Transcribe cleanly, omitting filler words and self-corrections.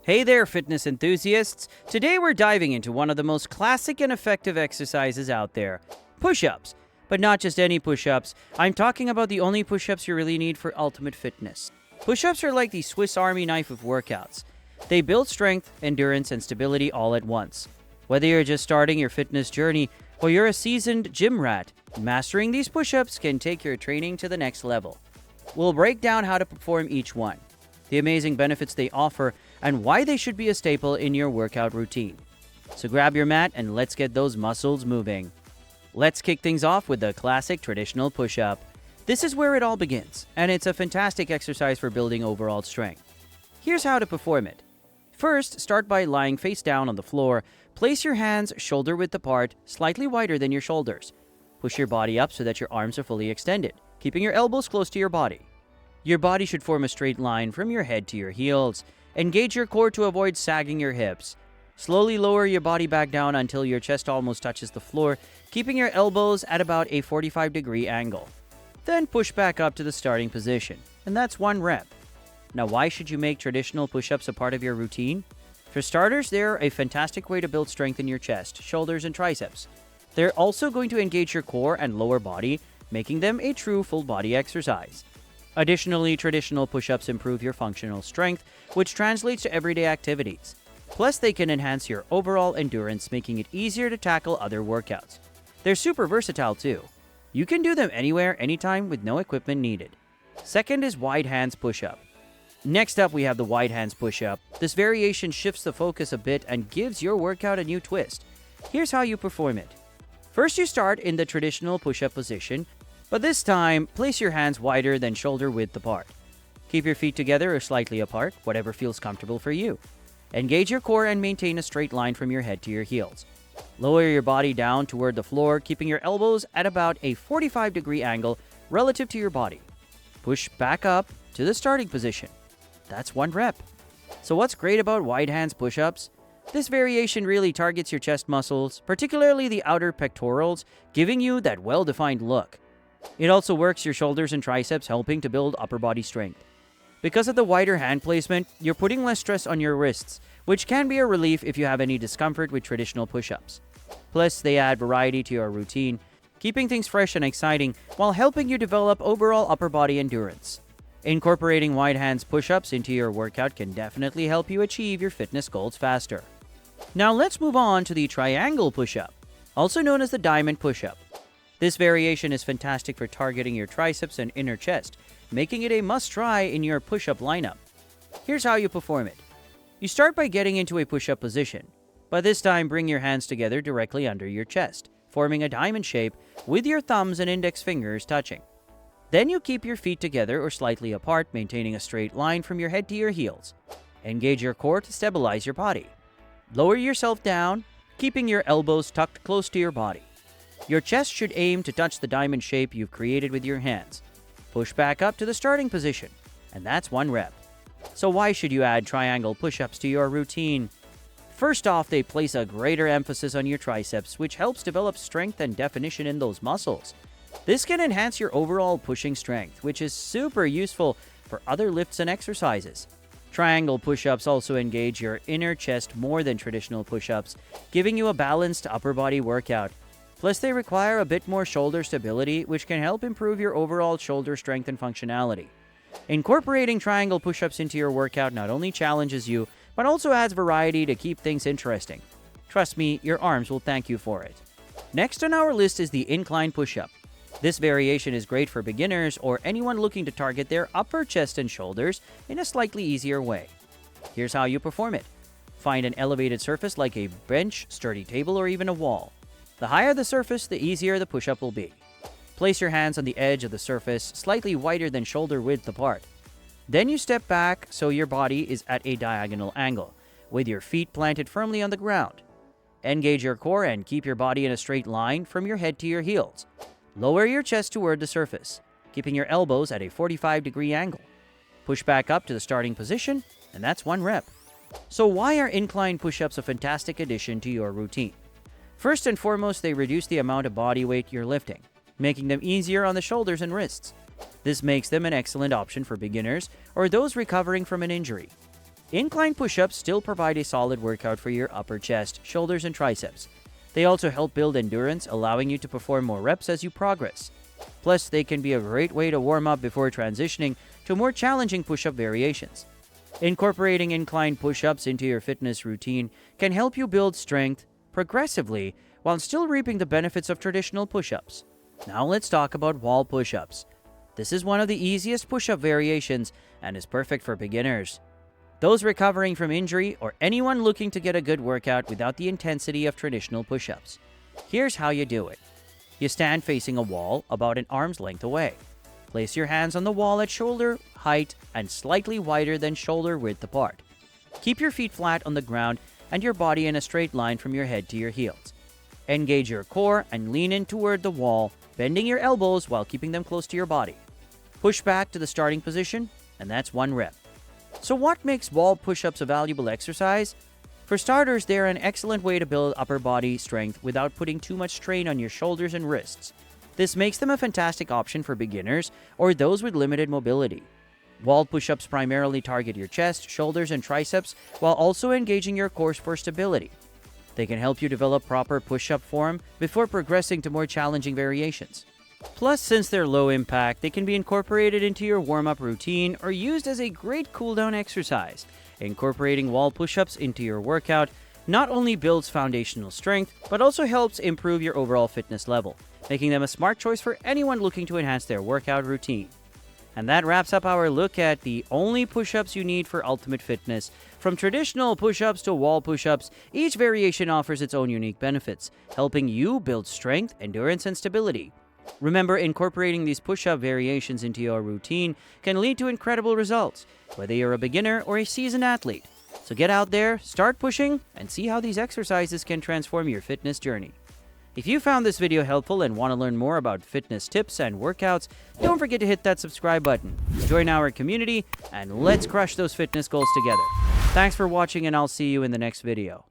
Hey there, fitness enthusiasts! Today we're diving into one of the most classic and effective exercises out there, push-ups. But not just any push-ups, I'm talking about the only push-ups you really need for ultimate fitness. Push-ups are like the Swiss Army knife of workouts. They build strength, endurance, and stability all at once. Whether you're just starting your fitness journey or you're a seasoned gym rat, mastering these push-ups can take your training to the next level. We'll break down how to perform each one, the amazing benefits they offer, and why they should be a staple in your workout routine. So grab your mat and let's get those muscles moving. Let's kick things off with the classic traditional push-up. This is where it all begins, and it's a fantastic exercise for building overall strength. Here's how to perform it. First, start by lying face down on the floor. Place your hands shoulder width apart, slightly wider than your shoulders. Push your body up so that your arms are fully extended, keeping your elbows close to your body. Your body should form a straight line from your head to your heels. Engage your core to avoid sagging your hips. Slowly lower your body back down until your chest almost touches the floor, keeping your elbows at about a 45-degree angle. Then push back up to the starting position, and that's one rep. Now, why should you make traditional push-ups a part of your routine? For starters, they're a fantastic way to build strength in your chest, shoulders, and triceps. They're also going to engage your core and lower body, making them a true full-body exercise. Additionally, traditional push-ups improve your functional strength, which translates to everyday activities. Plus, they can enhance your overall endurance, making it easier to tackle other workouts. They're super versatile too. You can do them anywhere, anytime, with no equipment needed. Second is wide hands push-up. Next up, we have the wide hands push-up. This variation shifts the focus a bit and gives your workout a new twist. Here's how you perform it. First, you start in the traditional push-up position, but this time, place your hands wider than shoulder width apart. Keep your feet together or slightly apart, whatever feels comfortable for you. Engage your core and maintain a straight line from your head to your heels. Lower your body down toward the floor, keeping your elbows at about a 45-degree angle relative to your body. Push back up to the starting position. That's one rep. So what's great about wide hands push-ups? This variation really targets your chest muscles, particularly the outer pectorals, giving you that well-defined look. It also works your shoulders and triceps, helping to build upper body strength. Because of the wider hand placement, you're putting less stress on your wrists, which can be a relief if you have any discomfort with traditional push-ups. Plus, they add variety to your routine, keeping things fresh and exciting while helping you develop overall upper body endurance. Incorporating wide hands push-ups into your workout can definitely help you achieve your fitness goals faster. Now let's move on to the triangle push-up, also known as the diamond push-up. This variation is fantastic for targeting your triceps and inner chest, making it a must-try in your push-up lineup. Here's how you perform it. You start by getting into a push-up position, but this time bring your hands together directly under your chest, forming a diamond shape with your thumbs and index fingers touching. Then you keep your feet together or slightly apart, maintaining a straight line from your head to your heels. Engage your core to stabilize your body. Lower yourself down, keeping your elbows tucked close to your body. Your chest should aim to touch the diamond shape you've created with your hands. Push back up to the starting position, and that's one rep. So why should you add triangle push-ups to your routine? First off, they place a greater emphasis on your triceps, which helps develop strength and definition in those muscles. This can enhance your overall pushing strength, which is super useful for other lifts and exercises. Triangle push-ups also engage your inner chest more than traditional push-ups, giving you a balanced upper body workout. Plus, they require a bit more shoulder stability, which can help improve your overall shoulder strength and functionality. Incorporating triangle push-ups into your workout not only challenges you, but also adds variety to keep things interesting. Trust me, your arms will thank you for it. Next on our list is the incline push-up. This variation is great for beginners or anyone looking to target their upper chest and shoulders in a slightly easier way. Here's how you perform it. Find an elevated surface like a bench, sturdy table, or even a wall. The higher the surface, the easier the push-up will be. Place your hands on the edge of the surface, slightly wider than shoulder width apart. Then you step back so your body is at a diagonal angle, with your feet planted firmly on the ground. Engage your core and keep your body in a straight line from your head to your heels. Lower your chest toward the surface, keeping your elbows at a 45-degree angle. Push back up to the starting position, and that's one rep. So why are incline push-ups a fantastic addition to your routine? First and foremost, they reduce the amount of body weight you're lifting, making them easier on the shoulders and wrists. This makes them an excellent option for beginners or those recovering from an injury. Incline push-ups still provide a solid workout for your upper chest, shoulders, and triceps. They also help build endurance, allowing you to perform more reps as you progress. Plus, they can be a great way to warm up before transitioning to more challenging push-up variations. Incorporating incline push-ups into your fitness routine can help you build strength progressively while still reaping the benefits of traditional push-ups. Now let's talk about wall push-ups. This is one of the easiest push-up variations and is perfect for beginners, those recovering from injury, or anyone looking to get a good workout without the intensity of traditional push-ups. Here's how you do it. You stand facing a wall about an arm's length away. Place your hands on the wall at shoulder height and slightly wider than shoulder width apart. Keep your feet flat on the ground and your body in a straight line from your head to your heels. Engage your core and lean in toward the wall, bending your elbows while keeping them close to your body. Push back to the starting position, and that's 1 rep. So what makes wall push-ups a valuable exercise? For starters, they're an excellent way to build upper body strength without putting too much strain on your shoulders and wrists. This makes them a fantastic option for beginners or those with limited mobility. Wall push-ups primarily target your chest, shoulders, and triceps while also engaging your core for stability. They can help you develop proper push-up form before progressing to more challenging variations. Plus, since they're low impact, they can be incorporated into your warm-up routine or used as a great cool-down exercise. Incorporating wall push-ups into your workout not only builds foundational strength, but also helps improve your overall fitness level, making them a smart choice for anyone looking to enhance their workout routine. And that wraps up our look at the only push-ups you need for ultimate fitness. From traditional push-ups to wall push-ups, each variation offers its own unique benefits, helping you build strength, endurance, and stability. Remember, incorporating these push-up variations into your routine can lead to incredible results, whether you're a beginner or a seasoned athlete. So get out there, start pushing, and see how these exercises can transform your fitness journey. If you found this video helpful and want to learn more about fitness tips and workouts, don't forget to hit that subscribe button. Join our community, and let's crush those fitness goals together. Thanks for watching, and I'll see you in the next video.